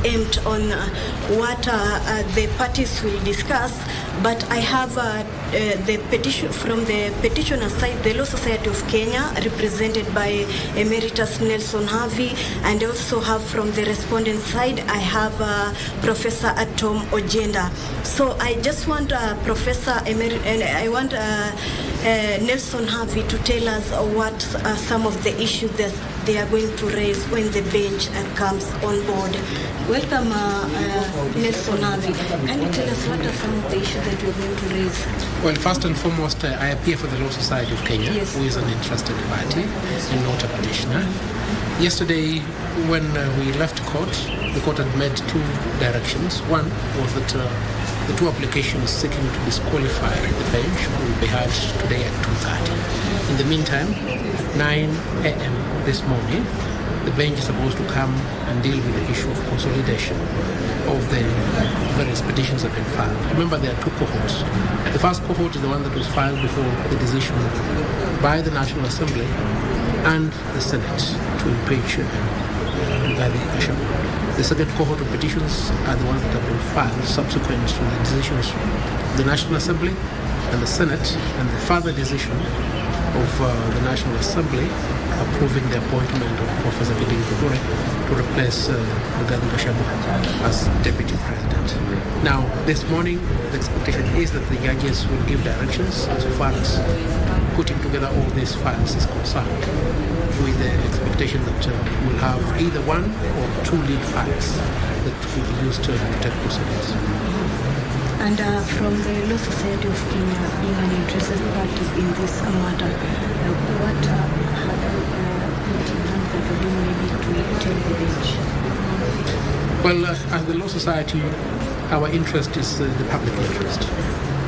aimed on what the parties will discuss, but I have the petition from the petitioner side, the Law Society of Kenya, represented by Emeritus Nelson Harvey, and I also have from the respondent side, I have Professor Tom Ojenda. So I just want Nelson Harvey to tell us what are some of the issues that they are going to raise when the bench comes on board. Welcome, Nelson Harvey. Can you tell us what are some of the issues that you are going to raise? Well, first and foremost, I appear for the Law Society of Kenya, yes, who is an interested party and not a petitioner. Yesterday, when we left court, the court had made two directions. One was that the two applications seeking to disqualify the bench will be heard today at 2:30. In the meantime, at 9 a.m. this morning, the bench is supposed to come and deal with the issue of consolidation of the various petitions that have been filed. Remember, there are two cohorts. The first cohort is the one that was filed before the decision by the National Assembly and the Senate to impeach Rigathi Gachagua. The second cohort of petitions are the ones that have been filed subsequent to the decisions of the National Assembly and the Senate, and the further decision of the National Assembly approving the appointment of Professor Rigathi to replace Rigathi Gachagua as Deputy President. Now, this morning, the expectation is that the judges will give directions as far as putting together all these files is concerned, with the expectation that we'll have either one or two lead files that will be used to take proceedings. And from the Law Society of Kenya, being an interested party in this matter, what that would you maybe to tell the bench? Well, as the Law Society, our interest is the public interest.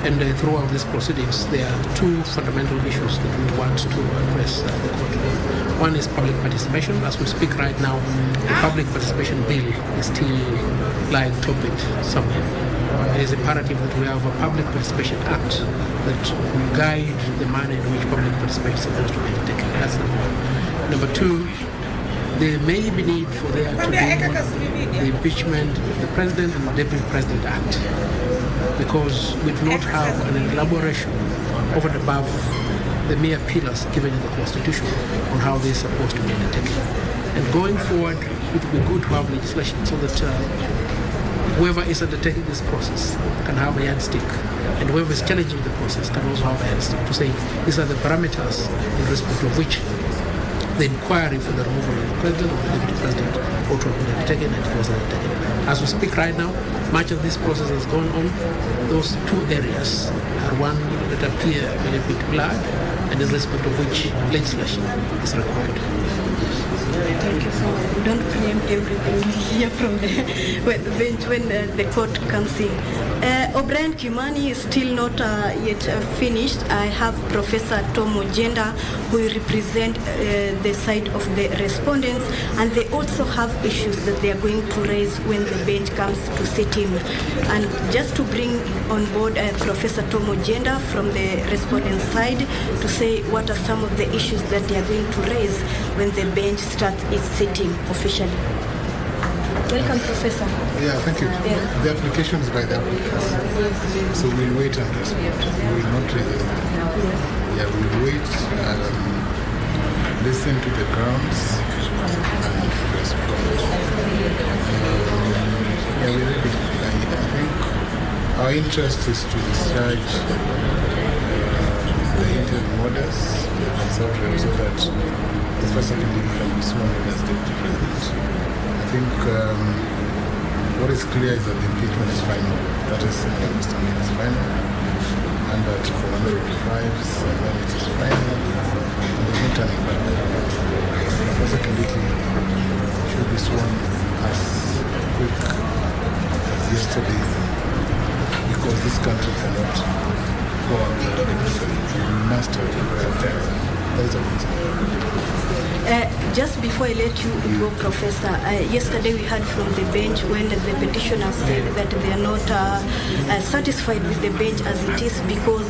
And throughout these proceedings, there are two fundamental issues that we want to address the court with. One is public participation. As we speak right now, the public participation bill is still lying torpid somewhere. It is imperative that we have a Public Participation Act that will guide the manner in which public participation is supposed to be undertaken. That's number one. Number two, there may be need for there to be the Impeachment of the President and the Deputy President Act, because we do not have an elaboration over and above the mere pillars given in the Constitution on how this is supposed to be undertaken. And going forward, it would be good to have legislation so that whoever is undertaking this process can have a yardstick, and whoever is challenging the process can also have a yardstick to say these are the parameters in respect of which the inquiry for the removal of the president or the deputy president ought to have been undertaken, and it was undertaken. As we speak right now, much of this process has gone on. Those two areas are one that appear a little bit blurred, and in respect of which legislation is required. Thank you so much. Don't preempt everything here from the bench when the court comes in. O'Brien Kimani is still not yet finished. I have Professor Tom Ojenda, who will represent the side of the respondents, and they also have issues that they are going to raise when the bench comes to sit in. And just to bring on board Professor Tom Ojenda from the respondent side to say what are some of the issues that they are going to raise when the bench starts its sitting officially. Welcome, Professor. Yeah, thank you. Yeah. The application is by the applicants, so we'll wait and respond. We will not raise it. Yeah, we'll wait and listen to the grounds and respond. Yeah, we're ready. I think our interest is to discharge the interim orders so that the first secretary can be sworn in as deputy president. I think what is clear is that the impeachment is final. That is my understanding, is final. And that for 155, so then it is final. And there's no turning back. The first secretary should be sworn as quick as yesterday, because this country cannot go on without democracy. We must have it. That is a concern. Just before I let you go, Professor, yesterday we heard from the bench when the petitioners said that they are not satisfied with the bench as it is because